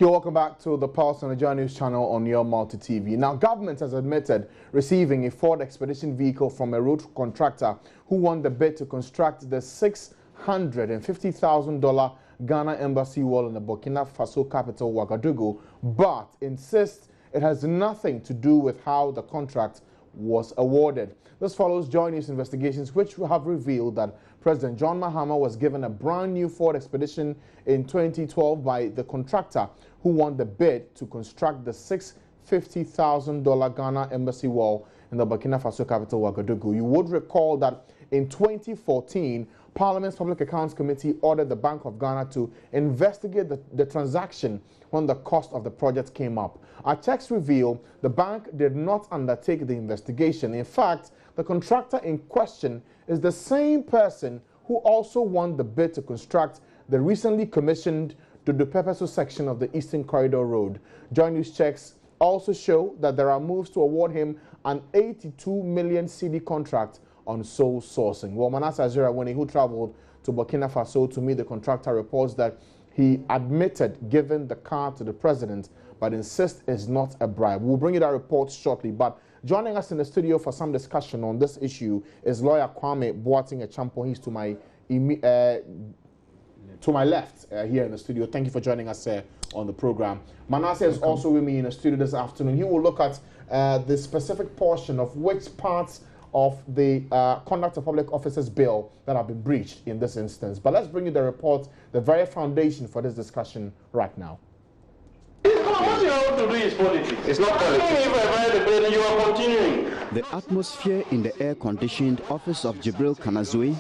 You're welcome back to the Pulse on the Joy News channel on your multi-TV. Now, government has admitted receiving a Ford Expedition vehicle from a road contractor who won the bid to construct the $650,000 Ghana embassy wall in the Burkina Faso capital, Ouagadougou, but insists it has nothing to do with how the contract was awarded. This follows Joy News investigations, which have revealed that President John Mahama was given a brand new Ford Expedition in 2012 by the contractor who won the bid to construct the $650,000 Ghana embassy wall in the Burkina Faso capital, Ouagadougou. You would recall that in 2014, Parliament's Public Accounts Committee ordered the Bank of Ghana to investigate the transaction when the cost of the project came up. Our checks reveal the bank did not undertake the investigation. In fact, the contractor in question is the same person who also won the bid to construct the recently commissioned Dodo-Pepeso section of the Eastern Corridor Road. Joy News checks also show that there are moves to award him an 82 million CD contract on sole sourcing. Well, Manasseh Azirawuni, who traveled to Burkina Faso to meet the contractor, reports that he admitted giving the car to the president, but insists it's not a bribe. We'll bring you that report shortly, but joining us in the studio for some discussion on this issue is lawyer Kwame Boateng-Echampo. He's to my left here in the studio. Thank you for joining us on the program. Manasseh is also with me in the studio this afternoon. He will look at the specific portion of which parts of the Conduct of Public Officers Bill that have been breached in this instance. But let's bring you the report, the very foundation for this discussion right now. What you have to do is politics. It's not politics. If I buy the bill, you are continuing. The atmosphere in the air-conditioned office of Jibril Kanazui,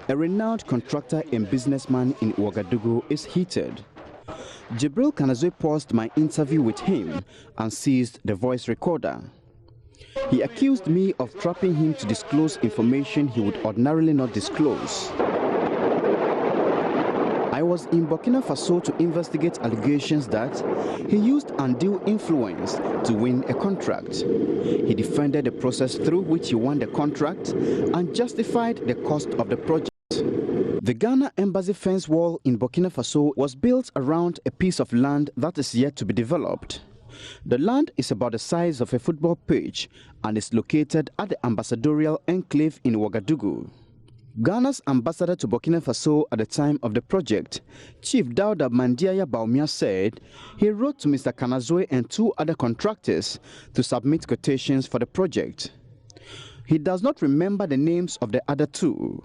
a renowned contractor and businessman in Ouagadougou, is heated. Jibril Kanazui paused my interview with him and seized the voice recorder. He accused me of trapping him to disclose information he would ordinarily not disclose. I was in Burkina Faso to investigate allegations that he used undue influence to win a contract. He defended the process through which he won the contract and justified the cost of the project. The Ghana Embassy fence wall in Burkina Faso was built around a piece of land that is yet to be developed. The land is about the size of a football pitch and is located at the ambassadorial enclave in Ouagadougou. Ghana's ambassador to Burkina Faso at the time of the project, Chief Dauda Mandiaya Baumia, said he wrote to Mr. Kanazui and two other contractors to submit quotations for the project. He does not remember the names of the other two.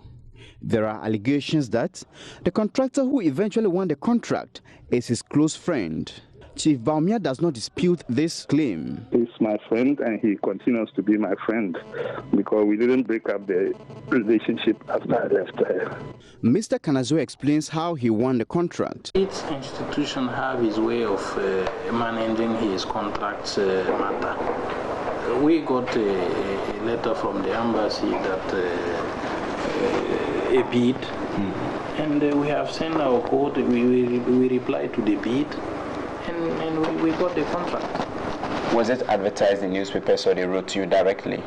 There are allegations that the contractor who eventually won the contract is his close friend. Chief Baumia does not dispute this claim. He's my friend and he continues to be my friend because we didn't break up the relationship after I left her. Mr. Kanazui explains how he won the contract. Each institution have his way of managing his contracts matter. We got a letter from the embassy that a bid, and we have sent our code. We replied to the bid. And we got the contract. Was it advertised in newspapers or they wrote to you directly?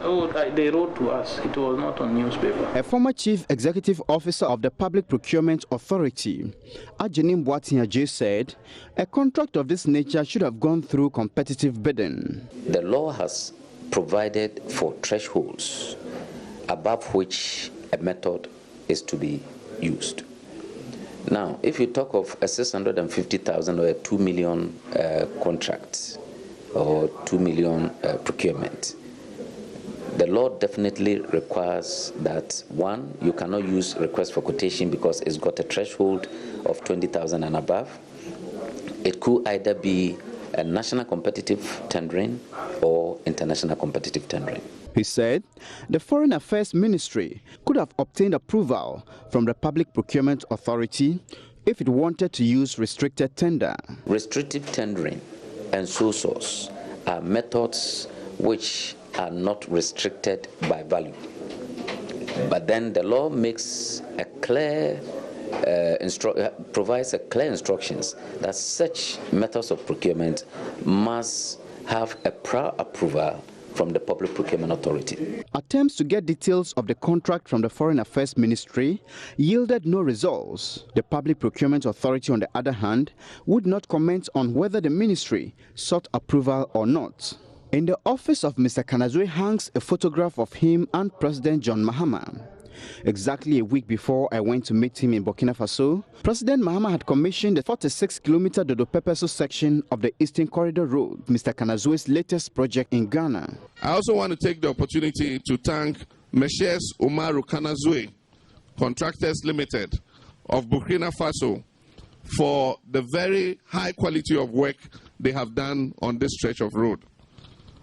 Oh, they wrote to us. It was not on newspaper. A former chief executive officer of the Public Procurement Authority, Ajenim Boateng said a contract of this nature should have gone through competitive bidding. The law has provided for thresholds above which a method is to be used. Now, if you talk of a 650,000 or a 2 million contract or 2 million procurement, the law definitely requires that, one, you cannot use request for quotation because it's got a threshold of 20,000 and above. It could either be a national competitive tendering or international competitive tendering. He said the Foreign Affairs Ministry could have obtained approval from the Public Procurement Authority if it wanted to use restricted tender. Restrictive tendering and sole source are methods which are not restricted by value. But then the law makes a clear provides a clear instructions that such methods of procurement must have a prior approval from the Public Procurement Authority. Attempts to get details of the contract from the Foreign Affairs Ministry yielded no results. The Public Procurement Authority, on the other hand, would not comment on whether the ministry sought approval or not. In the office of Mr. Kanazwe hangs a photograph of him and President John Mahama. Exactly a week before I went to meet him in Burkina Faso, President Mahama had commissioned the 46-kilometer Dodo Pepeso section of the Eastern Corridor Road, Mr. Kanazwe's latest project in Ghana. I also want to take the opportunity to thank Messrs. Umaru Kanazwe, Contractors Limited of Burkina Faso, for the very high quality of work they have done on this stretch of road.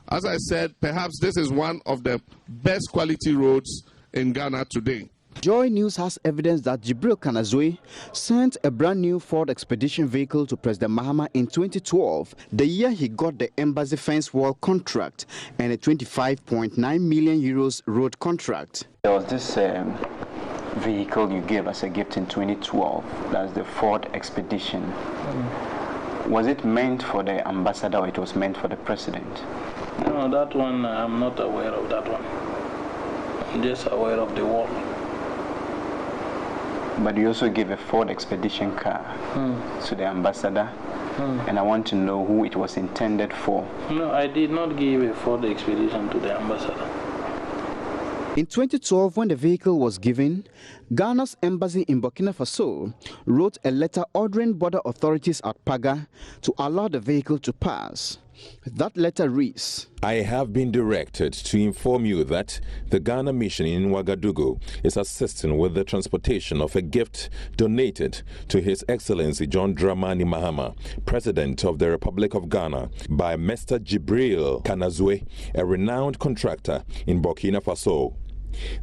As I said, perhaps this is one of the best quality roads in Ghana today. Joy News has evidence that Jibril Kanazwe sent a brand new Ford Expedition vehicle to President Mahama in 2012, the year he got the embassy fence wall contract and a 25.9 million euros road contract. There was this vehicle you gave as a gift in 2012, that's the Ford Expedition. Was it meant for the ambassador or it was meant for the president? No, that one, I'm not aware of that one. I'm just aware of the wall. But you also gave a Ford Expedition car to the ambassador, and I want to know who it was intended for. No, I did not give a Ford Expedition to the ambassador. In 2012, when the vehicle was given, Ghana's embassy in Burkina Faso wrote a letter ordering border authorities at Paga to allow the vehicle to pass. That letter reads, I have been directed to inform you that the Ghana mission in Ouagadougou is assisting with the transportation of a gift donated to His Excellency John Dramani Mahama, President of the Republic of Ghana, by Mr. Jibril Kanazwe, a renowned contractor in Burkina Faso.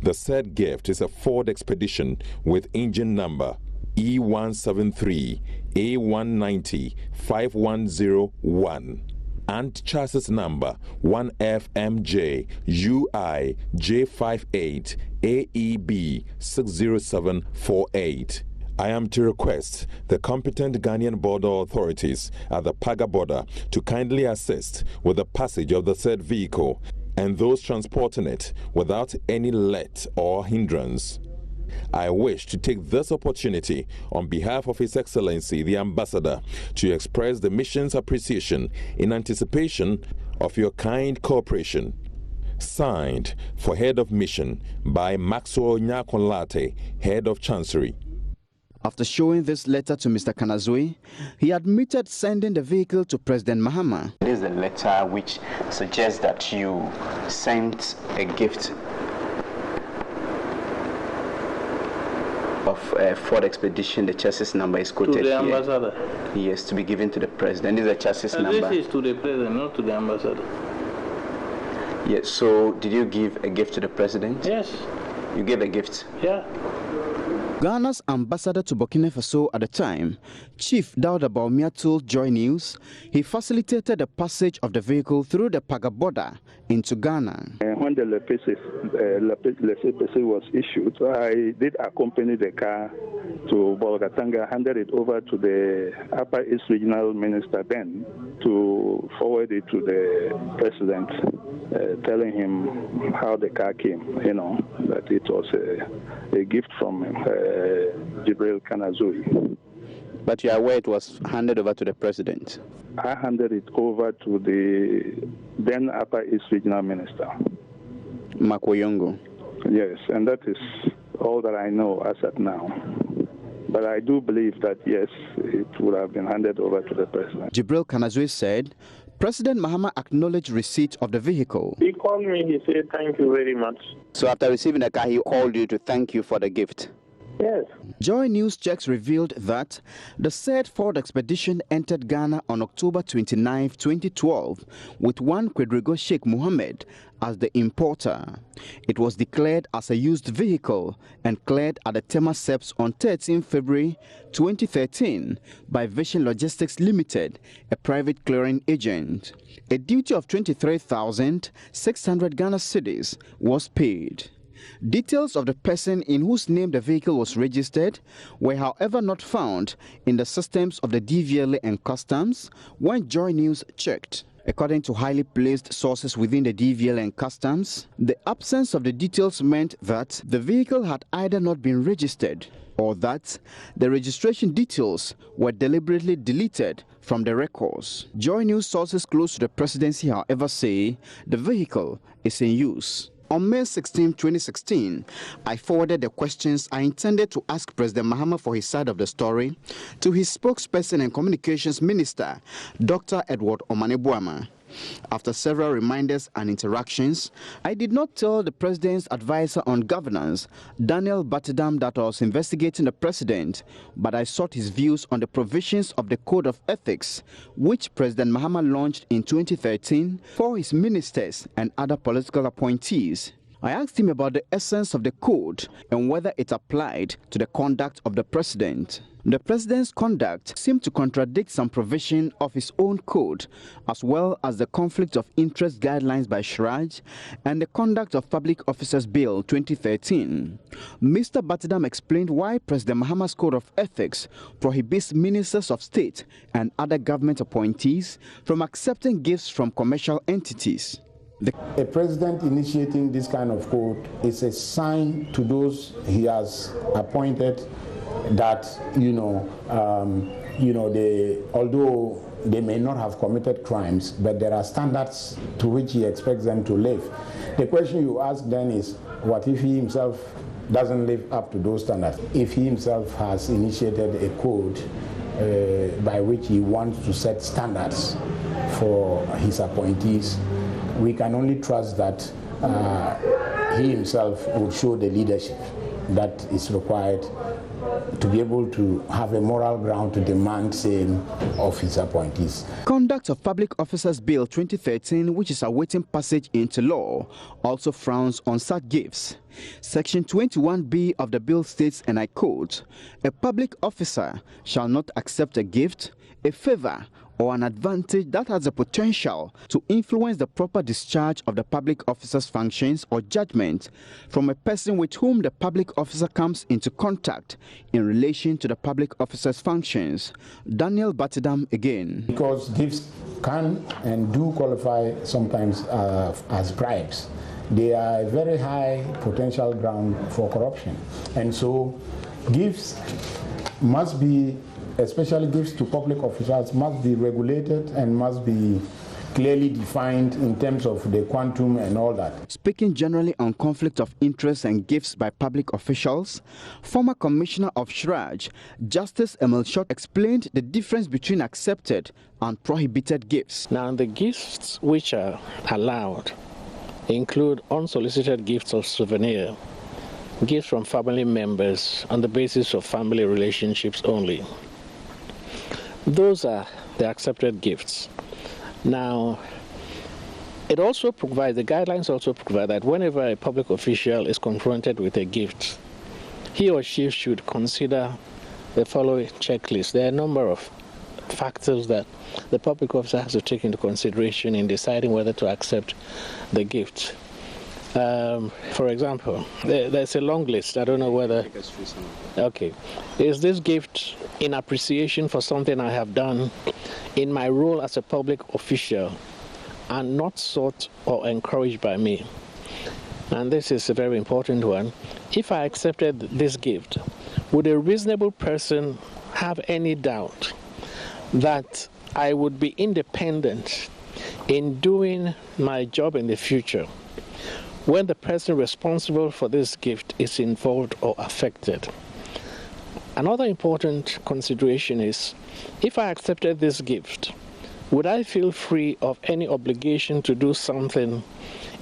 The said gift is a Ford Expedition with engine number E173 A190 5101. and chassis number 1FMJ UI J58 AEB 60748. I am to request the competent Ghanaian border authorities at the Paga border to kindly assist with the passage of the said vehicle and those transporting it without any let or hindrance. I wish to take this opportunity on behalf of His Excellency the Ambassador to express the mission's appreciation in anticipation of your kind cooperation. Signed for Head of Mission by Maxwell Nyakonlate, Head of Chancery. After showing this letter to Mr. Kanazwe, he admitted sending the vehicle to President Mahama. It is a letter which suggests that you sent a gift of Ford Expedition. The chassis number is quoted to the here. ambassador. Yes, to be given to the president. This is a chassis number. This is to the president, not to the ambassador. Yes, so did you give a gift to the president? Yes. You gave a gift? Yeah. Ghana's ambassador to Burkina Faso at the time, Chief Dauda Baumia, told Joy News he facilitated the passage of the vehicle through the Paga border into Ghana. When the laissez-passer was issued, I did accompany the car to Bolgatanga, handed it over to the Upper East Regional Minister then to forward it to the president, telling him how the car came, that it was a gift from Jibril Kanazwe. But you are aware it was handed over to the president? I handed it over to the then Upper East Regional Minister. Makoyongo. Yes, and that is all that I know as at now. But I do believe that, yes, it would have been handed over to the president. Jibril Kanazwe said President Mahama acknowledged receipt of the vehicle. He called me, he said, thank you very much. So after receiving the car, he called you to thank you for the gift? Yes. Joy News checks revealed that the said Ford Expedition entered Ghana on October 29, 2012, with one Quadrigo Sheikh Mohammed as the importer. It was declared as a used vehicle and cleared at the Tema Seps on 13 February 2013 by Vision Logistics Limited, a private clearing agent. A duty of 23,600 Ghana cedis was paid. Details of the person in whose name the vehicle was registered were, however, not found in the systems of the DVLA and Customs when Joy News checked. According to highly placed sources within the DVL and customs, the absence of the details meant that the vehicle had either not been registered or that the registration details were deliberately deleted from the records. Joy News sources close to the presidency, however, say the vehicle is in use. On May 16, 2016, I forwarded the questions I intended to ask President Mahama for his side of the story to his spokesperson and communications minister, Dr. Edward Omanebuama. After several reminders and interactions, I did not tell the president's advisor on governance, Daniel Batidam, that I was investigating the president, but I sought his views on the provisions of the Code of Ethics, which President Mahama launched in 2013 for his ministers and other political appointees. I asked him about the essence of the code and whether it applied to the conduct of the president. The president's conduct seemed to contradict some provision of his own code, as well as the conflict of interest guidelines by Shraj and the Conduct of Public Officers Bill 2013. Mr. Batidam explained why President Mahama's Code of Ethics prohibits ministers of state and other government appointees from accepting gifts from commercial entities. A president initiating this kind of code is a sign to those he has appointed that, although they may not have committed crimes, but there are standards to which he expects them to live. The question you ask then is, what if he himself doesn't live up to those standards? If he himself has initiated a code by which he wants to set standards for his appointees, we can only trust that he himself will show the leadership that is required to be able to have a moral ground to demand same of his appointees. Conduct of Public Officers Bill 2013, which is awaiting passage into law, also frowns on such gifts. Section 21B of the bill states, and I quote, "A public officer shall not accept a gift, a favor, or an advantage that has the potential to influence the proper discharge of the public officer's functions or judgment from a person with whom the public officer comes into contact in relation to the public officer's functions." Daniel Batidam again. Because gifts can and do qualify sometimes as bribes. They are a very high potential ground for corruption. And so gifts must be, especially gifts to public officials, must be regulated and must be clearly defined in terms of the quantum and all that. Speaking generally on conflict of interest and gifts by public officials, former Commissioner of Shraj, Justice Emil Short, explained the difference between accepted and prohibited gifts. Now, the gifts which are allowed include unsolicited gifts of souvenir, gifts from family members on the basis of family relationships only. Those are the accepted gifts. Now, it also provides, the guidelines also provide that whenever a public official is confronted with a gift, he or she should consider the following checklist. There are a number of factors that the public officer has to take into consideration in deciding whether to accept the gift. For example, there's a long list. I don't know whether... Okay. Is this gift in appreciation for something I have done in my role as a public official and not sought or encouraged by me? And this is a very important one. If I accepted this gift, would a reasonable person have any doubt that I would be independent in doing my job in the future when the person responsible for this gift is involved or affected? Another important consideration is, if I accepted this gift, would I feel free of any obligation to do something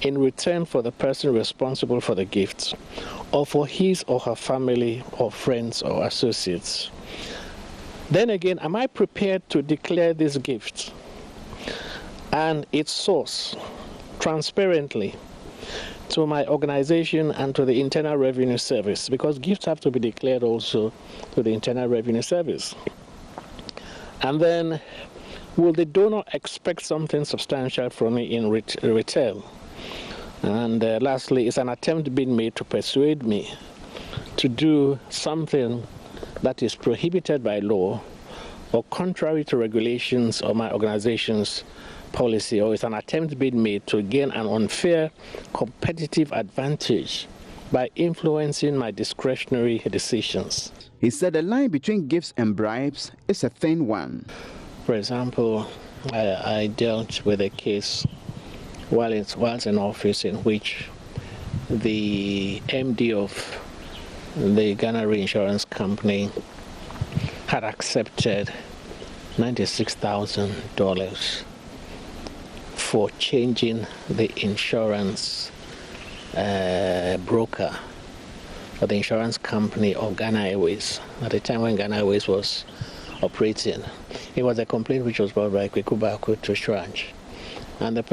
in return for the person responsible for the gift, or for his or her family or friends or associates? Then again, am I prepared to declare this gift and its source transparently to my organization and to the Internal Revenue Service? Because gifts have to be declared also to the Internal Revenue Service. And then, will the donor expect something substantial from me in return? And lastly, is an attempt being made to persuade me to do something that is prohibited by law or contrary to regulations or my organization's policy, or is an attempt being made to gain an unfair competitive advantage by influencing my discretionary decisions. He said the line between gifts and bribes is a thin one. For example, I dealt with a case while in office in which the MD of the Ghana Reinsurance Company had accepted $96,000 for changing the insurance broker for the insurance company of Ghana Airways at the time when Ghana Airways was operating. It was a complaint which was brought by Kweku Baako to Shraj, and the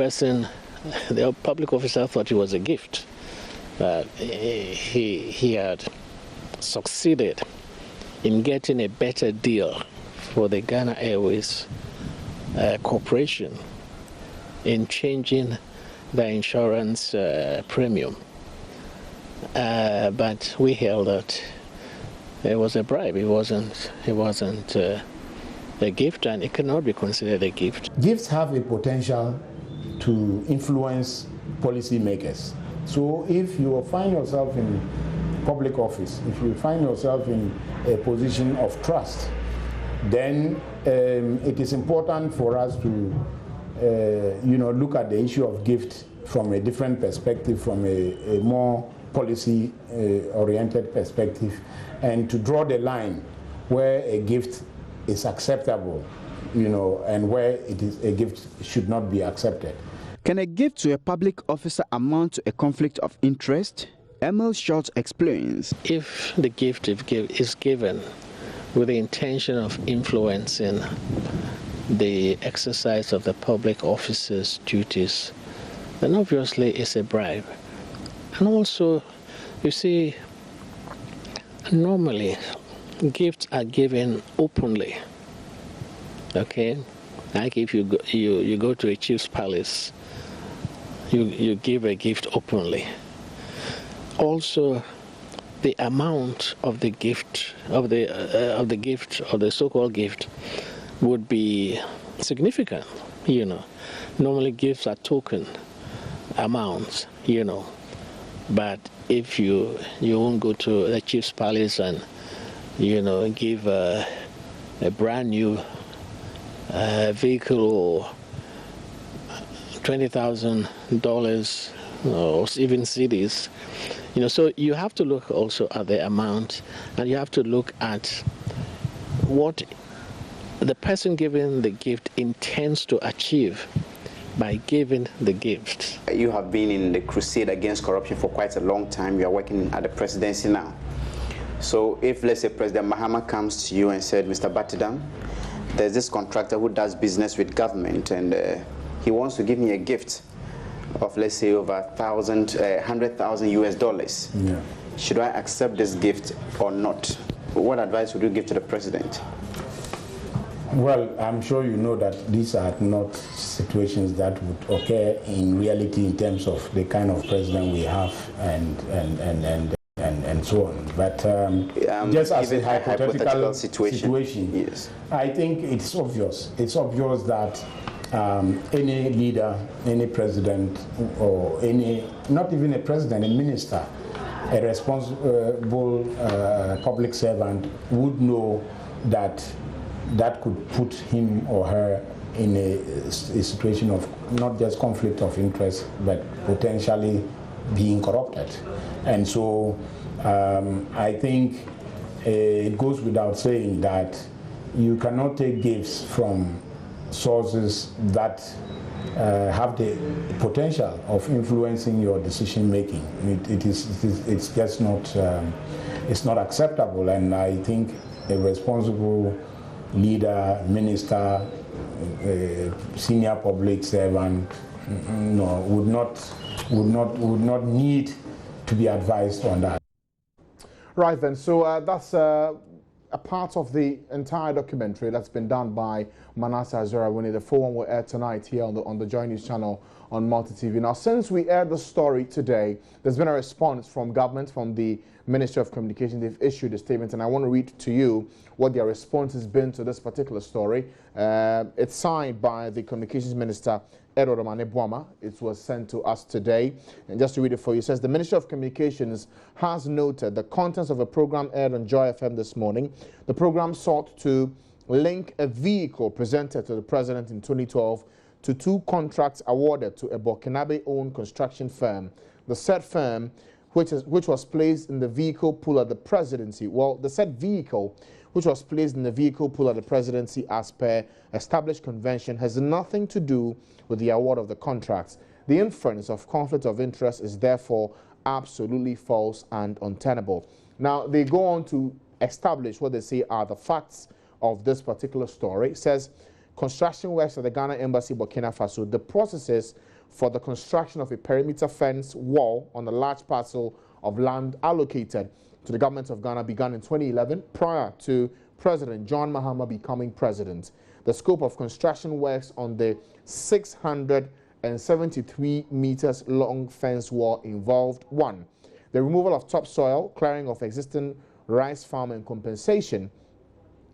public officer thought it was a gift. He had succeeded in getting a better deal for the Ghana Airways Corporation in changing the insurance premium. But we held that it was a bribe. It wasn't a gift, and it cannot be considered a gift. Gifts have a potential to influence policymakers. So if you find yourself in public office, if you find yourself in a position of trust, then it is important for us to look at the issue of gift from a different perspective, from a more policy-oriented perspective, and to draw the line where a gift is acceptable, and where it is a gift should not be accepted. Can a gift to a public officer amount to a conflict of interest? Emil Schultz explains. If the gift is given with the intention of influencing the exercise of the public officer's duties, then obviously it's a bribe. And also, you see, normally gifts are given openly. Okay, like if you go to a chief's palace, you give a gift openly. Also, the amount of the gift of the so-called gift would be significant. Normally gifts are token amounts. But if you won't go to the chief's palace and give a brand new vehicle or $20,000 or even CDs, so you have to look also at the amount, and you have to look at what the person giving the gift intends to achieve by giving the gift. You have been in the crusade against corruption for quite a long time. You are working at the presidency now. So if, let's say, President Mahama comes to you and said, Mr. Batidam, there's this contractor who does business with government, and he wants to give me a gift of, let's say, over $100,000 US. Yeah. Should I accept this gift or not? What advice would you give to the president? Well, I'm sure you know that these are not situations that would occur in reality in terms of the kind of president we have and so on. But just as a hypothetical situation, yes. I think it's obvious. It's obvious that any leader, any president, or not even a president, a minister, a responsible public servant would know that could put him or her in a situation of not just conflict of interest, but potentially being corrupted. And so I think it goes without saying that you cannot take gifts from sources that have the potential of influencing your decision making. It's just not it's not acceptable, and I think a responsible leader, minister, senior public servant, would not need to be advised on that. Right then, so that's a part of the entire documentary that's been done by Manasseh Azura-Awuni. The full one will air tonight here on the Joy News channel on Multi TV. Now, since we aired the story today, there's been a response from government, from the Ministry of Communication. They've issued a statement, and I want to read to you what their response has been to this particular story. It's signed by the Communications Minister, Edward Omane-Boamah. It was sent to us today. And just to read it for you, it says, the Ministry of Communications has noted the contents of a program aired on Joy FM this morning. The program sought to link a vehicle presented to the President in 2012 to 2 contracts awarded to a Burkinabe-owned construction firm. The said firm, which was placed in the vehicle pool at the presidency, the said vehicle, which was placed in the vehicle pool at the presidency as per established convention, has nothing to do with the award of the contracts. The inference of conflict of interest is therefore absolutely false and untenable. Now, they go on to establish what they say are the facts of this particular story. It says, construction works at the Ghana Embassy, Burkina Faso. The processes for the construction of a perimeter fence wall on a large parcel of land allocated to the government of Ghana began in 2011 prior to President John Mahama becoming president. The scope of construction works on the 673 meters long fence wall involved 1. The removal of topsoil, clearing of existing rice farm and compensation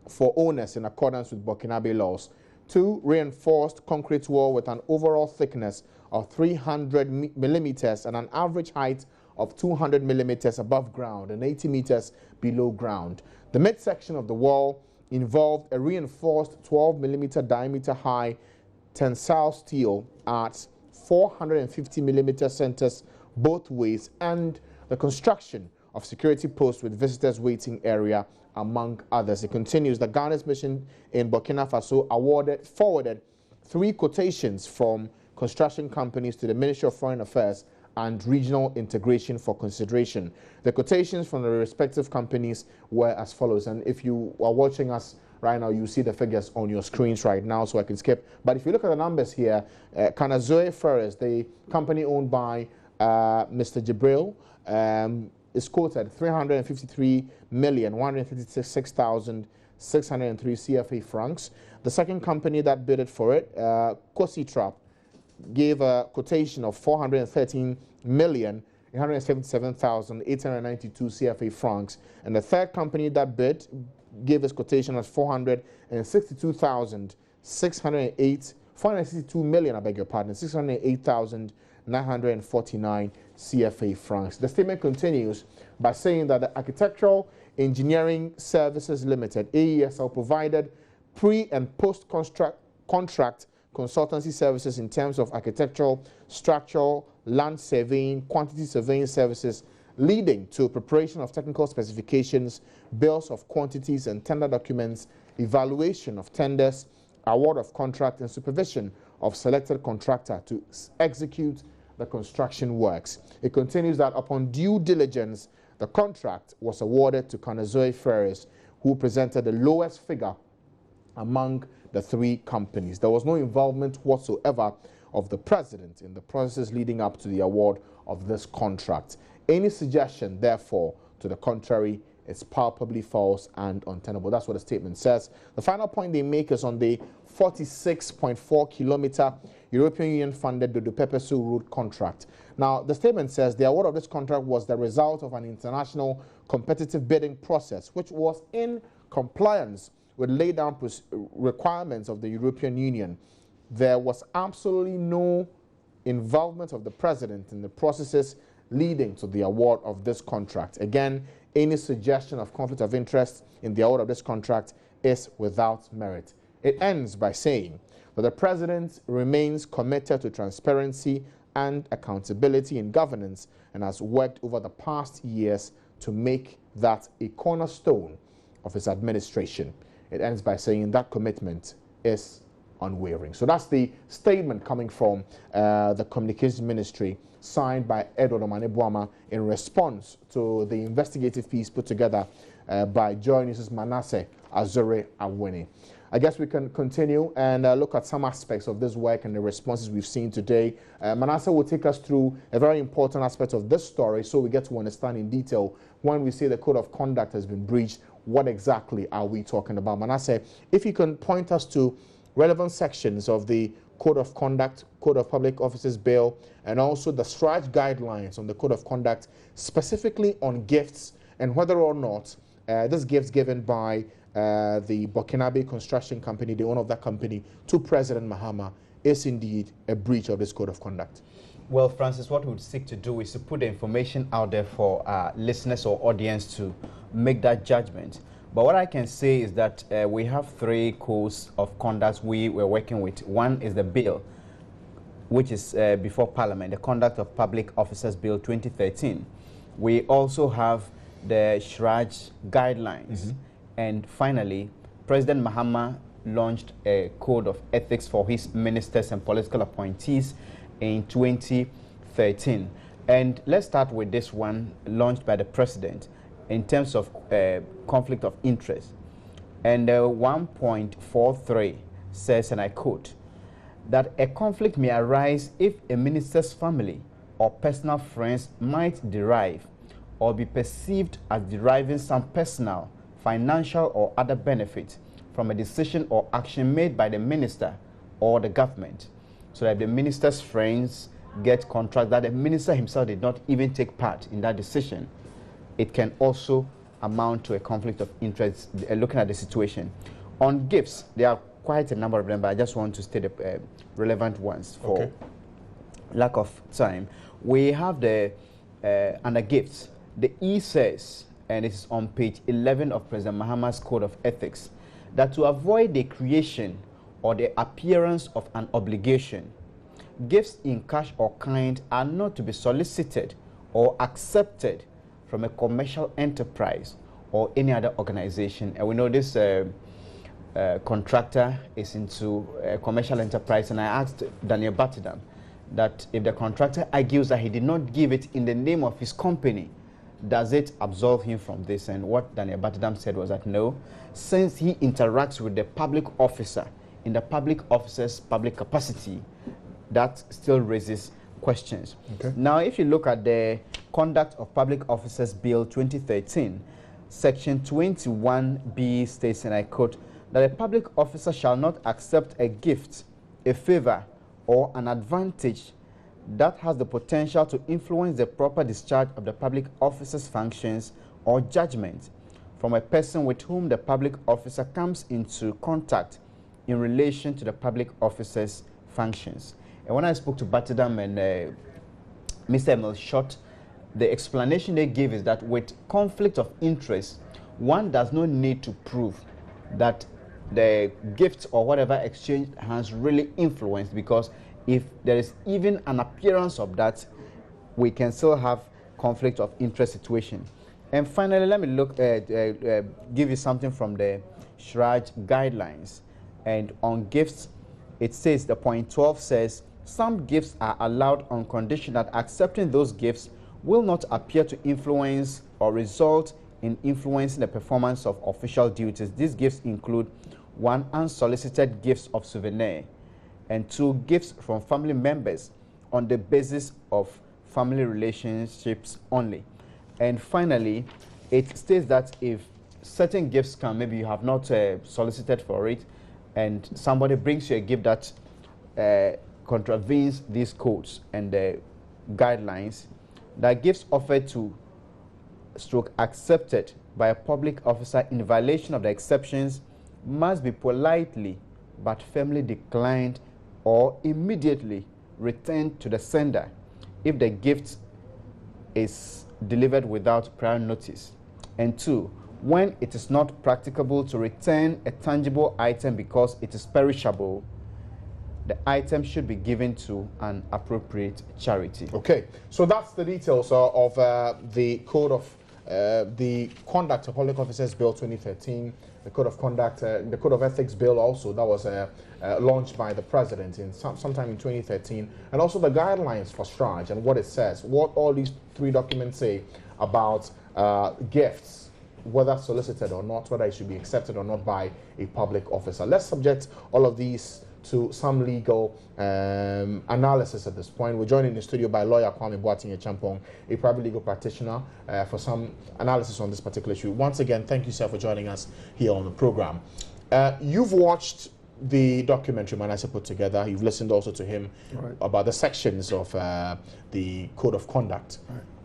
for owners in accordance with Burkinabe laws. 2. Reinforced concrete wall with an overall thickness of 300 millimeters and an average height of 200 millimeters above ground and 80 meters below ground. The midsection of the wall involved a reinforced 12 millimeter diameter high tensile steel at 450 millimeter centers both ways, and the construction of security posts with visitors waiting area, among others. It continues, the Ghana's mission in Burkina Faso forwarded 3 quotations from construction companies to the Ministry of Foreign Affairs and Regional Integration for consideration. The quotations from the respective companies were as follows, and if you are watching us right now, you see the figures on your screens right now, so I can skip. But if you look at the numbers here, Kanazoe Ferries, the company owned by Mr. Jibril, is quoted 353,156,603 CFA francs. The second company that bidded for it, Kositrap, gave a quotation of 413,177,892 CFA francs, and the third company that bid gave its quotation as 608,949 CFA francs. The statement continues by saying that the Architectural Engineering Services Limited, AESL, provided pre- and post-contract consultancy services in terms of architectural, structural, land surveying, quantity surveying services, leading to preparation of technical specifications, bills of quantities and tender documents, evaluation of tenders, award of contract, and supervision of selected contractor to execute the construction works. It continues that upon due diligence, the contract was awarded to Kanazoe Ferries, who presented the lowest figure among the 3 companies. There was no involvement whatsoever of the president in the processes leading up to the award of this contract. Any suggestion, therefore, to the contrary is palpably false and untenable. That's what the statement says. The final point they make is on the 46.4 kilometer European Union funded Dodo Pepesu route contract. Now, the statement says the award of this contract was the result of an international competitive bidding process, which was in compliance with laid down requirements of the European Union. There was absolutely no involvement of the president in the processes leading to the award of this contract. Again, any suggestion of conflict of interest in the award of this contract is without merit. It ends by saying that the president remains committed to transparency and accountability in governance and has worked over the past years to make that a cornerstone of his administration. It ends by saying that commitment is unwavering. So that's the statement coming from the Communications Ministry, signed by Edward Omane-Boamah in response to the investigative piece put together by Joy News' Manasseh Azura-Awuni. I guess we can continue and look at some aspects of this work and the responses we've seen today. Manasseh will take us through a very important aspect of this story so we get to understand in detail when we say the code of conduct has been breached, what exactly are we talking about? Manasseh, if you can point us to relevant sections of the Code of Conduct, Code of Public Officers Bill, and also the STRAJ guidelines on the Code of Conduct, specifically on gifts and whether or not this gifts given by the Burkinabe Construction Company, the owner of that company, to President Mahama is indeed a breach of this Code of Conduct. Well, Francis, what we would seek to do is to put the information out there for listeners or audience to make that judgment. But what I can say is that we have 3 codes of conduct we were working with. One is the bill, which is before Parliament, the Conduct of Public Officers Bill 2013. We also have the STRAJ guidelines. And finally, President Mahama launched a code of ethics for his ministers and political appointees in 2013. And let's start with this one launched by the president in terms of conflict of interest. And 1.43 says, and I quote, that a conflict may arise if a minister's family or personal friends might derive or be perceived as deriving some personal, financial, or other benefit from a decision or action made by the minister or the government. So that the minister's friends get contracts that the minister himself did not even take part in that decision. It can also amount to a conflict of interest, looking at the situation. On gifts, there are quite a number of them, but I just want to state the relevant ones for lack of time. We have the, under gifts, the E says, and it's on page 11 of President Mahama's Code of Ethics, that to avoid the creation or the appearance of an obligation, gifts in cash or kind are not to be solicited or accepted from a commercial enterprise or any other organization. And we know this contractor is into commercial enterprise, and I asked Daniel Batidam that if the contractor argues that he did not give it in the name of his company, does it absolve him from this? And what Daniel Batidam said was that no, since he interacts with the public officer in the public officer's public capacity, that still raises questions. Now, if you look at the Conduct of Public Officers Bill 2013, Section 21B states, and I quote, that a public officer shall not accept a gift, a favor, or an advantage that has the potential to influence the proper discharge of the public officer's functions or judgment from a person with whom the public officer comes into contact in relation to the public officer's functions. And when I spoke to Batidam and Mr. Emil Schott, the explanation they gave is that with conflict of interest, one does not need to prove that the gift or whatever exchange has really influenced, because if there is even an appearance of that, we can still have conflict of interest situation. And finally, let me look at, give you something from the STRAJ guidelines. And on gifts, it says, the point 12 says, some gifts are allowed on condition that accepting those gifts will not appear to influence or result in influencing the performance of official duties. These gifts include 1, unsolicited gifts of souvenir, and 2, gifts from family members on the basis of family relationships only. And finally, it states that if certain gifts come, maybe you have not solicited for it, and somebody brings you a gift that contravenes these codes and the guidelines, that gifts offered to / accepted by a public officer in violation of the exceptions must be politely but firmly declined or immediately returned to the sender if the gift is delivered without prior notice. And 2, when it is not practicable to return a tangible item because it is perishable, the item should be given to an appropriate charity. Okay, so that's the details of the Code of the Conduct of Public Officers Bill 2013, the Code of Conduct, the Code of Ethics Bill also, that was launched by the President in sometime in 2013, and also the guidelines for STRAJ and what it says, what all these 3 documents say about gifts, whether solicited or not, whether it should be accepted or not by a public officer. Let's subject all of these to some legal analysis at this point. We're joined in the studio by lawyer Kwame Boateng-Champong, a private legal practitioner, for some analysis on this particular issue. Once again, thank you, sir, for joining us here on the program. You've watched the documentary Manasseh put together. You've listened also to him about the sections of the Code of Conduct.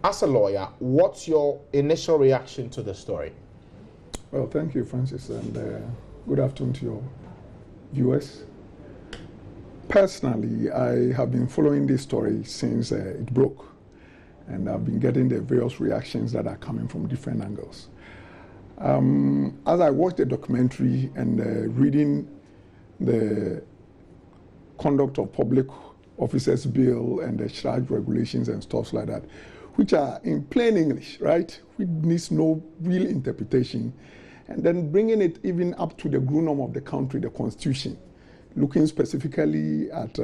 As a lawyer, what's your initial reaction to the story? Well, thank you, Francis, and good afternoon to your viewers. Personally, I have been following this story since it broke, and I've been getting the various reactions that are coming from different angles. As I watched the documentary and reading the Conduct of Public Officers Bill and the charge regulations and stuff like that, which are in plain English, right? Which needs no real interpretation. And then bringing it even up to the ground of the country, the Constitution, looking specifically at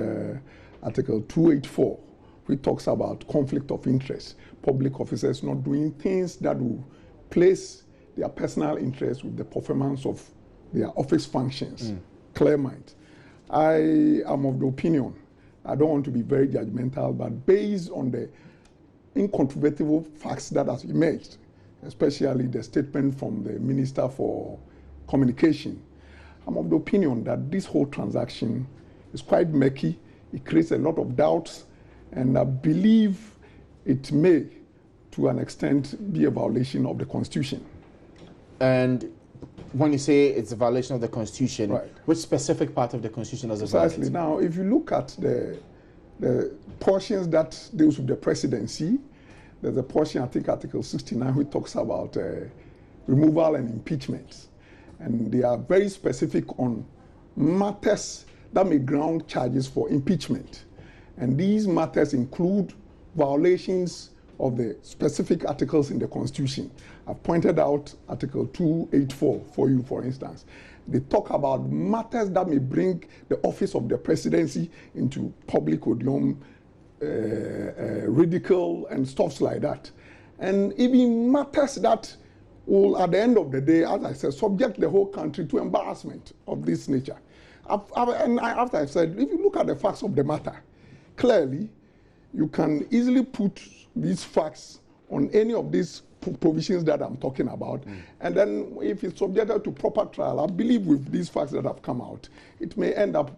Article 284, which talks about conflict of interest, public officers not doing things that will place their personal interest with the performance of their office functions. Clear mind. I am of the opinion, I don't want to be very judgmental, but based on the incontrovertible facts that has emerged, especially the statement from the Minister for Communication, I'm of the opinion that this whole transaction is quite murky. It creates a lot of doubts, and I believe it may, to an extent, be a violation of the Constitution. And when you say it's a violation of the Constitution, which specific part of the Constitution does it violate? Precisely. Now, if you look at the portions that deals with the presidency, there's a portion, I think Article 69, which talks about removal and impeachment. And they are very specific on matters that may ground charges for impeachment. And these matters include violations of the specific articles in the Constitution. I've pointed out Article 284 for you, for instance. They talk about matters that may bring the office of the presidency into public odium, ridicule, and stuff like that. And even matters that will, at the end of the day, as I said, subject the whole country to embarrassment of this nature. After I said, if you look at the facts of the matter, clearly, you can easily put these facts on any of these provisions that I'm talking about. And then if it's subjected to proper trial, I believe with these facts that have come out, it may end up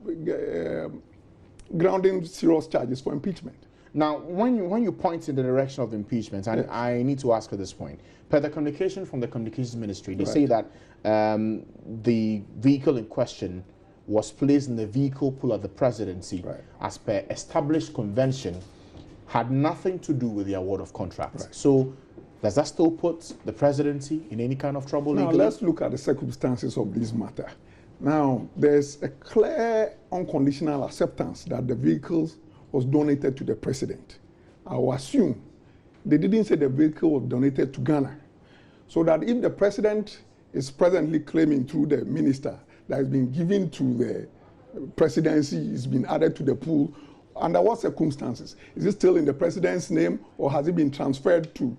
grounding serious charges for impeachment. Now, when you point in the direction of impeachment, and I need to ask at this point, per the communication from the Communications Ministry, they say that the vehicle in question was placed in the vehicle pool of the presidency as per established convention, had nothing to do with the award of contracts. So does that still put the presidency in any kind of trouble legally? Now let's look at the circumstances of this matter. Now, there's a clear unconditional acceptance that the vehicle was donated to the president. I will assume they didn't say the vehicle was donated to Ghana. So that if the president is presently claiming through the minister that has been given to the presidency, is been added to the pool, under what circumstances? Is it still in the president's name, or has it been transferred to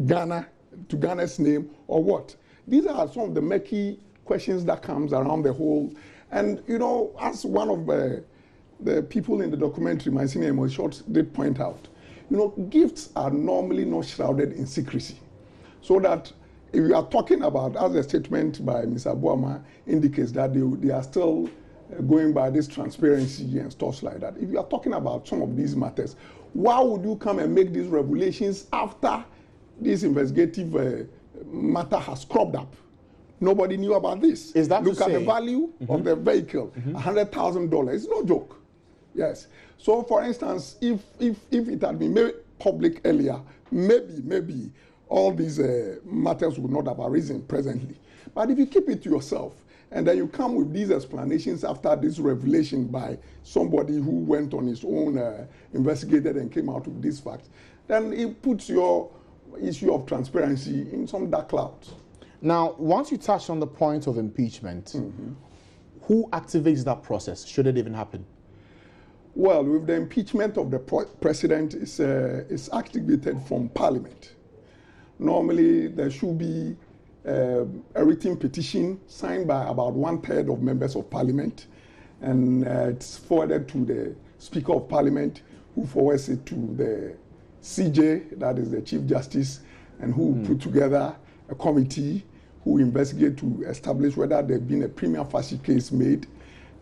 Ghana, to Ghana's name, or what? These are some of the murky questions that comes around the whole. And, you know, as one of the people in the documentary, my senior Emo Short, did point out, you know, gifts are normally not shrouded in secrecy. So that if you are talking about, as the statement by Mr. Boama indicates, that they are still going by this transparency and stuff like that. If you are talking about some of these matters, why would you come and make these revelations after this investigative matter has cropped up? Nobody knew about this. Is that Look at the value of the vehicle, $100,000. It's no joke. Yes. So, for instance, if it had been made public earlier, maybe all these matters would not have arisen presently. But if you keep it to yourself, and then you come with these explanations after this revelation by somebody who went on his own, investigated and came out with these facts, then it puts your issue of transparency in some dark clouds. Now, once you touch on the point of impeachment, who activates that process, should it even happen? Well, with the impeachment of the president, is activated from Parliament. Normally, there should be a written petition signed by about 1/3 of members of Parliament, and it's forwarded to the Speaker of Parliament, who forwards it to the CJ, that is the Chief Justice, and who put together a committee who investigate to establish whether there's been a prima facie case made.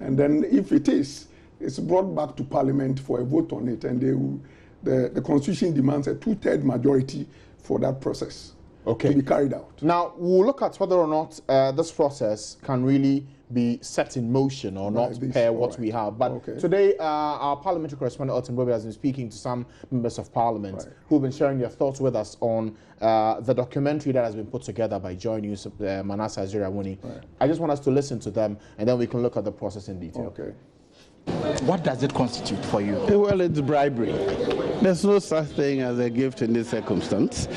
And then if it is, it's brought back to Parliament for a vote on it, and the Constitution demands a 2/3 majority for that process to be carried out. Now, we'll look at whether or not this process can really be set in motion or not per what we have. But today, our parliamentary correspondent, Elton Bobi, has been speaking to some members of parliament who've been sharing their thoughts with us on the documentary that has been put together by Joy News, Manasseh Aziriawuni. I just want us to listen to them, and then we can look at the process in detail. What does it constitute for you? Well, it's bribery. There's no such thing as a gift in this circumstance.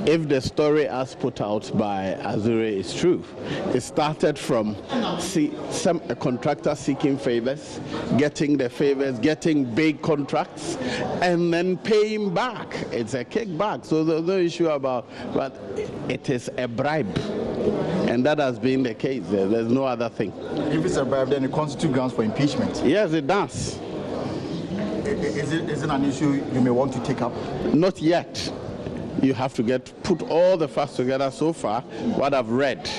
If the story as put out by Azure is true, it started from a contractor seeking favors, getting the favors, getting big contracts, and then paying back. It's a kickback, so there's no issue about, but it is a bribe. And that has been the case. There's no other thing. If it's a bribe, then it constitutes grounds for impeachment. Yes, it does. Is it an issue you may want to take up? Not yet. You have to put all the facts together so far, what I've read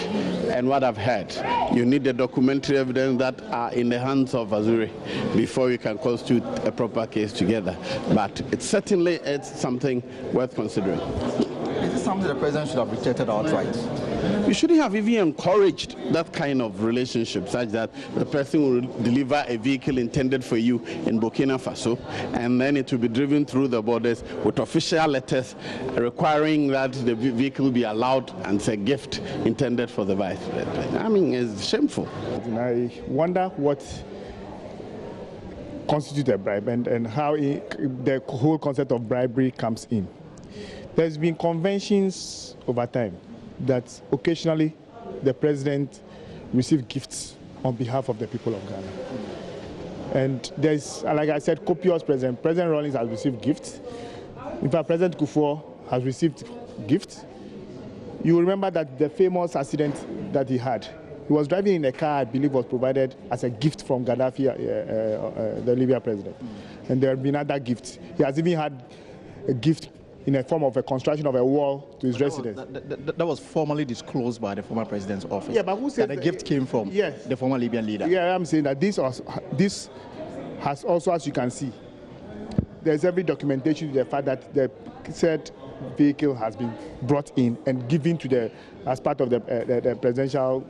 and what I've heard. You need the documentary evidence that are in the hands of Azure before you can constitute a proper case together. But it's something worth considering. Is it something the president should have rejected outright? You shouldn't have even encouraged that kind of relationship, such that the person will deliver a vehicle intended for you in Burkina Faso, and then it will be driven through the borders with official letters requiring that the vehicle be allowed and it's a gift intended for the vice president. I mean, it's shameful. And I wonder what constitutes a bribe and how the whole concept of bribery comes in. There's been conventions over time that occasionally the president receives gifts on behalf of the people of Ghana. And there's, like I said, copious President Rawlings has received gifts. In fact, President Kufuor has received gifts. You remember that the famous accident that he had, he was driving in a car I believe was provided as a gift from Gaddafi, the Libya president. And there have been other gifts. He has even had a gift in a form of a construction of a wall to his residence. That was formally disclosed by the former president's office. Yeah, but who said that the gift came from the former Libyan leader? Yeah, I'm saying that this has also, as you can see, there's every documentation to the fact that the said vehicle has been brought in and given to as part of the presidential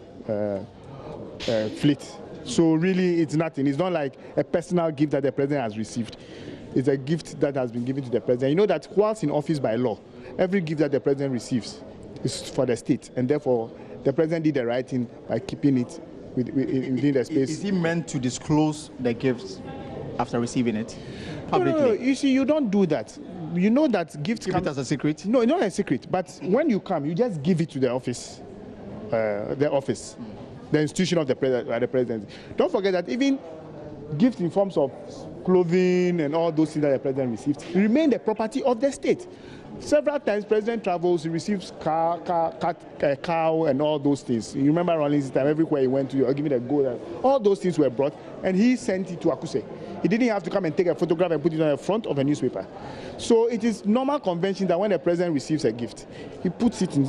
fleet. So really, it's nothing. It's not like a personal gift that the president has received. It's a gift that has been given to the president. You know that whilst in office by law, every gift that the president receives is for the state, and therefore the president did the right thing by keeping it within the space. Is he meant to disclose the gifts after receiving it publicly? No. You see, you don't do that. You know that gifts keep it as a secret? No, not a secret. But when you come, you just give it to the office, the institution of the president. Don't forget that even gifts in forms of clothing and all those things that the president received remain the property of the state. Several times, president travels, he receives cow and all those things. You remember Rawlings' time, everywhere he went to, give me the gold. All those things were brought, and he sent it to Akuse. He didn't have to come and take a photograph and put it on the front of a newspaper. So it is normal convention that when the president receives a gift, he puts it in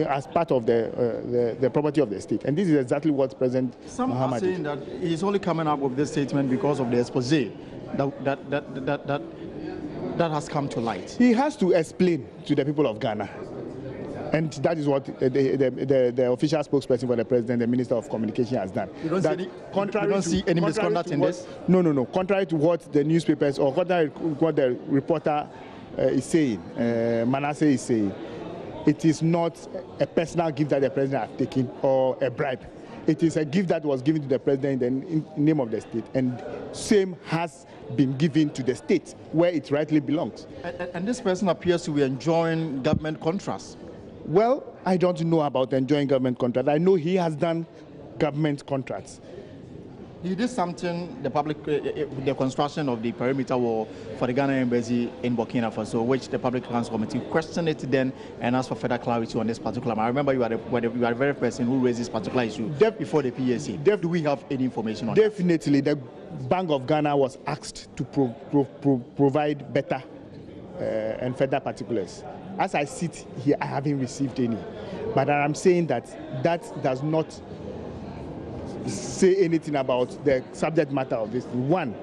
as part of the property of the state. And this is exactly what President Mahama did. Some are saying that he's only coming up with this statement because of the expose that has come to light. He has to explain to the people of Ghana. And that is what the official spokesperson for the president, the Minister of Communication, has done. You don't see any misconduct in this? No. Contrary to what the newspapers or contrary to what the reporter is saying, Manasseh is saying, it is not a personal gift that the president has taken or a bribe. It is a gift that was given to the president in the name of the state, and same has been given to the state where it rightly belongs. And this person appears to be enjoying government contracts. Well, I don't know about enjoying government contracts. I know he has done government contracts. He did something, the the construction of the perimeter wall for the Ghana embassy in Burkina Faso, which the Public Accounts Committee questioned it then and asked for further clarity on this particular matter. I remember you are the very person who raised this particular issue before the PAC. Do we have any information on Definitely, the Bank of Ghana was asked to provide better and further particulars. As I sit here, I haven't received any. But I'm saying that does not say anything about the subject matter of this. One,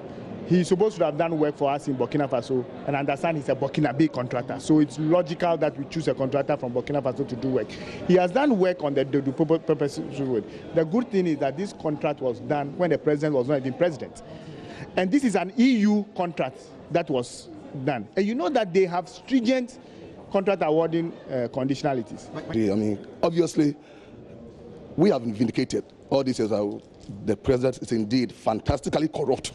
he's supposed to have done work for us in Burkina Faso, and understand he's a Burkinabe contractor. So it's logical that we choose a contractor from Burkina Faso to do work. He has done work on the purpose road. The good thing is that this contract was done when the president was not even president. And this is an EU contract that was done. And you know that they have stringent contract awarding conditionalities. I mean, obviously, we have been vindicated. All this is the president is indeed fantastically corrupt.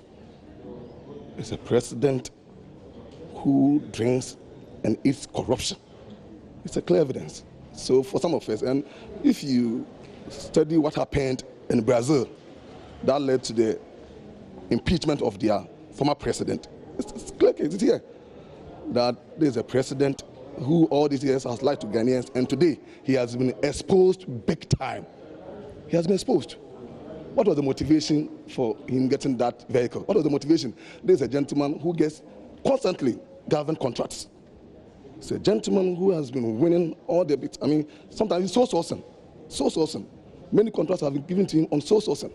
It's a president who drinks and eats corruption. It's a clear evidence. So for some of us, and if you study what happened in Brazil, that led to the impeachment of their former president. It's clear case. It's here that there's a president who all these years has lied to Ghanaians, and today he has been exposed big time. He has been exposed. What was the motivation for him getting that vehicle? What was the motivation? There's a gentleman who gets constantly government contracts. It's a gentleman who has been winning all the bits. I mean, sometimes he's sourcing. Many contracts have been given to him on sourcing.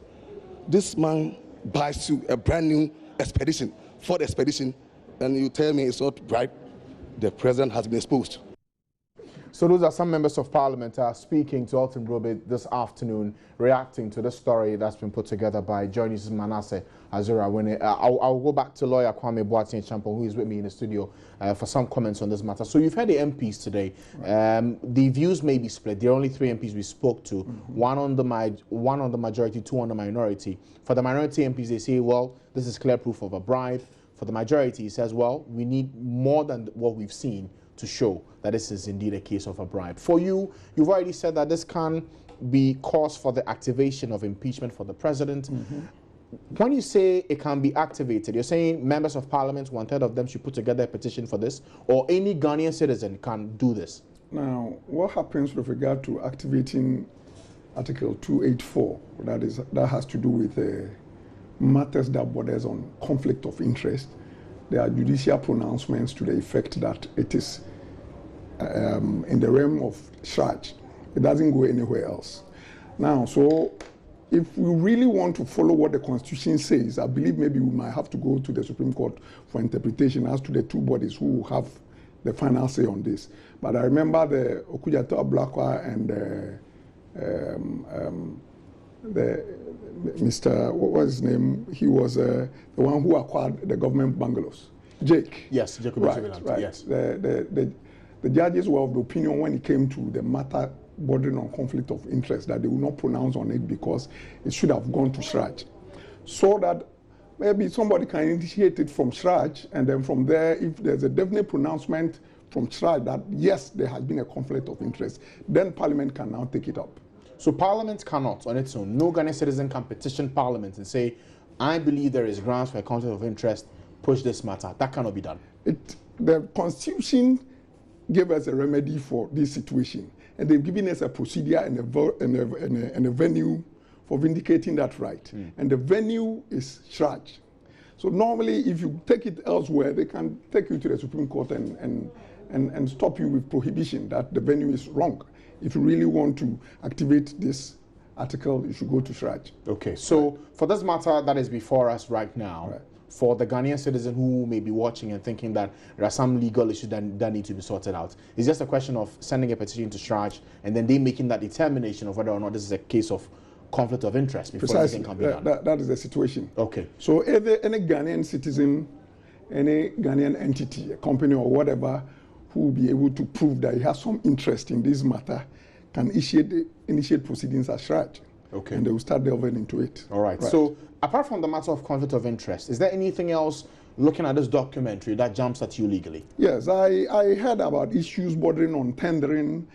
This man buys you a brand new expedition, Ford expedition, and you tell me it's not bribe. The president has been exposed. So those are some members of parliament speaking to Alton Brobe this afternoon, reacting to the story that's been put together by Joyce Manasseh Azura. I'll go back to lawyer Kwame Boateng Champon, who is with me in the studio, for some comments on this matter. So you've heard the MPs today. Right. The views may be split. There are only 3 MPs we spoke to, one on the majority, 2 on the minority. For the minority MPs, they say, well, this is clear proof of a bribe. For the majority, he says, well, we need more than what we've seen to show that this is indeed a case of a bribe. For you, you've already said that this can be cause for the activation of impeachment for the president. When you say it can be activated, you're saying members of parliament, 1/3 of them should put together a petition for this, or any Ghanaian citizen can do this? Now, what happens with regard to activating Article 284, that has to do with matters that borders on conflict of interest. There are judicial pronouncements to the effect that it is in the realm of charge. It doesn't go anywhere else. Now, so if we really want to follow what the Constitution says, I believe maybe we might have to go to the Supreme Court for interpretation as to the 2 bodies who have the final say on this. But I remember the Okudjato Ablakwa and the Mr. what was his name? He was the one who acquired the government bungalows. Jake. Yes, Jacob. Right. Yes. The judges were of the opinion when it came to the matter bordering on conflict of interest that they would not pronounce on it because it should have gone to Shraj. So that maybe somebody can initiate it from Shraj, and then from there, if there's a definite pronouncement from Shraj that yes, there has been a conflict of interest, then Parliament can now take it up. So Parliament cannot, on its own, no Ghanaian citizen can petition Parliament and say, I believe there is grounds for a conflict of interest, push this matter. That cannot be done. The Constitution gave us a remedy for this situation, and they've given us a procedure and a venue for vindicating that right. And the venue is Shraj. So normally, if you take it elsewhere, they can take you to the Supreme Court and stop you with prohibition that the venue is wrong. If you really want to activate this article, you should go to Shraj. Okay, so for this matter that is before us right now, for the Ghanaian citizen who may be watching and thinking that there are some legal issues that need to be sorted out, it's just a question of sending a petition to Shraj and then they making that determination of whether or not this is a case of conflict of interest before anything can be done. That is the situation. Okay. So any Ghanaian citizen, any Ghanaian entity, a company or whatever, who will be able to prove that he has some interest in this matter can initiate proceedings at Shraj. Okay. And they will start delving into it. All right. So apart from the matter of conflict of interest, is there anything else looking at this documentary that jumps at you legally? Yes, I heard about issues bordering on tendering,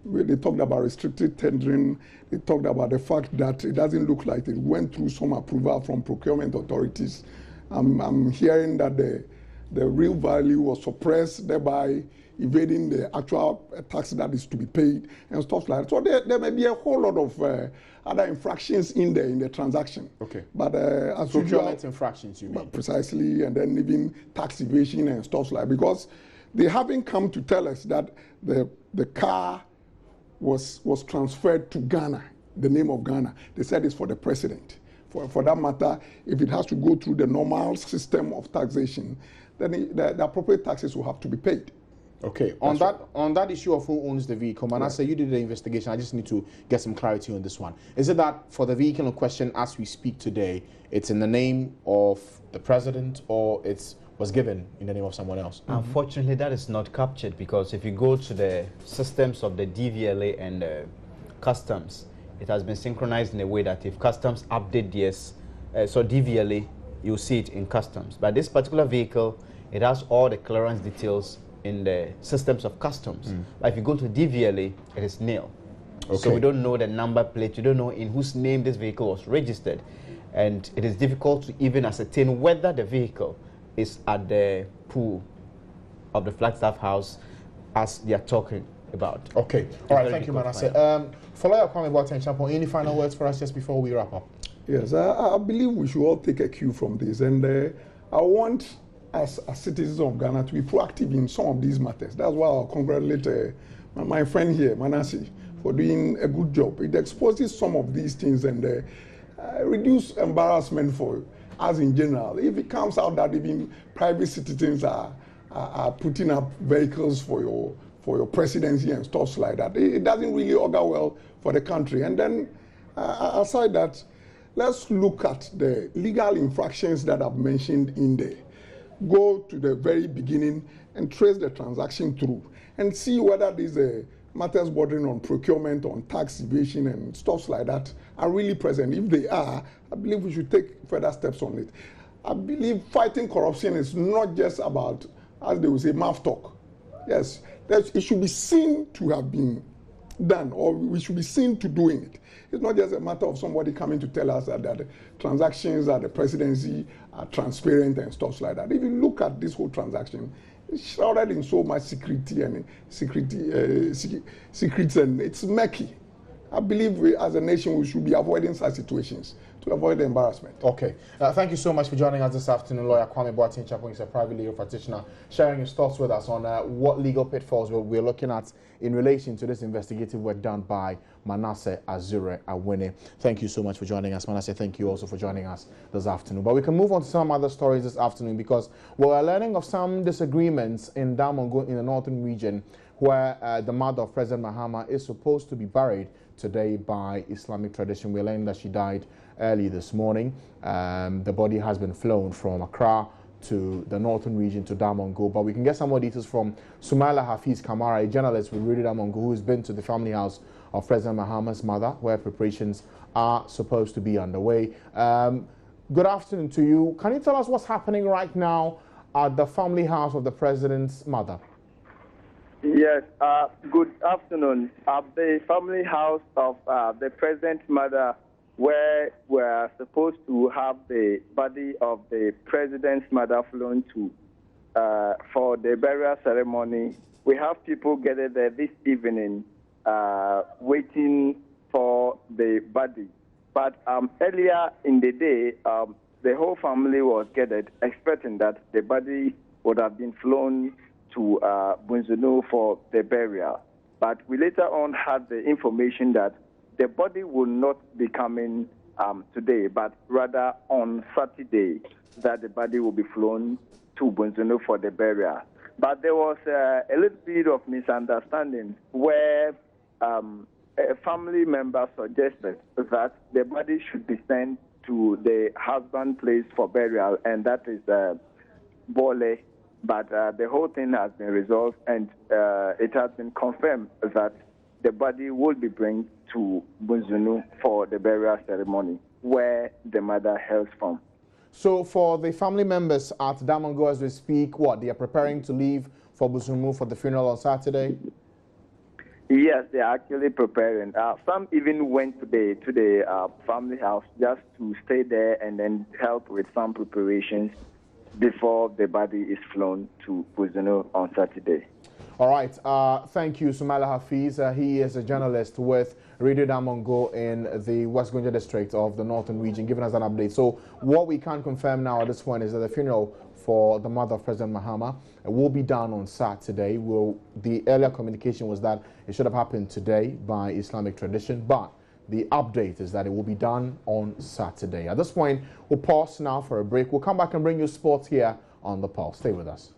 They talked about restricted tendering. They talked about the fact that it doesn't look like it went through some approval from procurement authorities. I'm hearing that the real value was suppressed, thereby evading the actual tax that is to be paid and stuff like that. So there may be a whole lot of other infractions in the transaction. Okay. But as procurement usual, infractions, you mean? Precisely, and then even tax evasion and stuff like that. Because they haven't come to tell us that the car was transferred to Ghana, the name of Ghana. They said it's for the president. For that matter, if it has to go through the normal system of taxation, then the appropriate taxes will have to be paid. Okay. On that issue of who owns the vehicle, Manasseh, you did the investigation. I just need to get some clarity on this one. Is it that for the vehicle in question, as we speak today, it's in the name of the president, or it was given in the name of someone else? Unfortunately, that is not captured, because if you go to the systems of the DVLA and customs, it has been synchronized in a way that if customs update DVLA, you'll see it in customs. But this particular vehicle, it has all the clearance details in the systems of customs. But if you go to DVLA, it is nil. Okay. So we don't know the number plate, you don't know in whose name this vehicle was registered. And it is difficult to even ascertain whether the vehicle is at the pool of the Flagstaff House as they are talking about. Okay. All right, thank you, Manasseh. Follow Kwame Boateng Champon, any final words for us just before we wrap up? Yes, I believe we should all take a cue from this. And I want as citizens of Ghana to be proactive in some of these matters. That's why I'll congratulate my friend here, Manasseh, for doing a good job. It exposes some of these things and reduce embarrassment for us in general. If it comes out that even private citizens are putting up vehicles for your presidency and stuff like that, it doesn't really augur well for the country. And then aside that, let's look at the legal infractions that I've mentioned in there. Go to the very beginning and trace the transaction through and see whether these matters bordering on procurement, on tax evasion and stuff like that are really present. If they are, I believe we should take further steps on it. I believe fighting corruption is not just about, as they will say, mouth talk. Yes, it should be seen to have been done, or we should be seen to doing it. It's not just a matter of somebody coming to tell us that the transactions at the presidency are transparent and stuff like that. If you look at this whole transaction, it's shrouded in so much secrecy and secrets, and it's murky. I believe we, as a nation, we should be avoiding such situations to avoid the embarrassment. Okay. Thank you so much for joining us this afternoon. Lawyer Kwame Boateng Champon is a private legal practitioner, sharing his thoughts with us on what legal pitfalls we're looking at in relation to this investigative work done by Manasseh Azure Awene. Thank you so much for joining us, Manasseh. Thank you also for joining us this afternoon. But we can move on to some other stories this afternoon, because we're learning of some disagreements in Damongo in the northern region, where the mother of President Mahama is supposed to be buried today by Islamic tradition. We're learning that she died early this morning. The body has been flown from Accra to the northern region to Damongo, but we can get some more details from Sumaila Hafiz Kamara, a journalist with Radio Damongo, who has been to the family house of President Mahama's mother, where preparations are supposed to be underway. Good afternoon to you. Can you tell us what's happening right now at the family house of the president's mother? Yes, good afternoon. At the family house of the president's mother, where we're supposed to have the body of the president's mother flown to for the burial ceremony, we have people gathered there this evening waiting for the body. But earlier in the day, the whole family was gathered expecting that the body would have been flown to Bunzunu for the burial. But we later on had the information that the body will not be coming today, but rather on Saturday, that the body will be flown to Bunzunu for the burial. But there was a little bit of misunderstanding where a family member suggested that the body should be sent to the husband's place for burial, and that is Bole. But the whole thing has been resolved, and it has been confirmed that the body will be brought to Bunzunu for the burial ceremony, where the mother hails from. So for the family members at Damongo as we speak, they are preparing to leave for Bunzunu for the funeral on Saturday? Yes, they are actually preparing. Some even went to the family house just to stay there and then help with some preparations before the body is flown to Pozono on Saturday. All right. Thank you, Sumala Hafiz. He is a journalist with Radio Damongo in the West Gonja district of the Northern region, giving us an update. So what we can confirm now at this point is that the funeral for the mother of President Mahama will be done on Saturday. The earlier communication was that it should have happened today by Islamic tradition, but the update is that it will be done on Saturday. At this point, we'll pause now for a break. We'll come back and bring you sports here on The Pulse. Stay with us.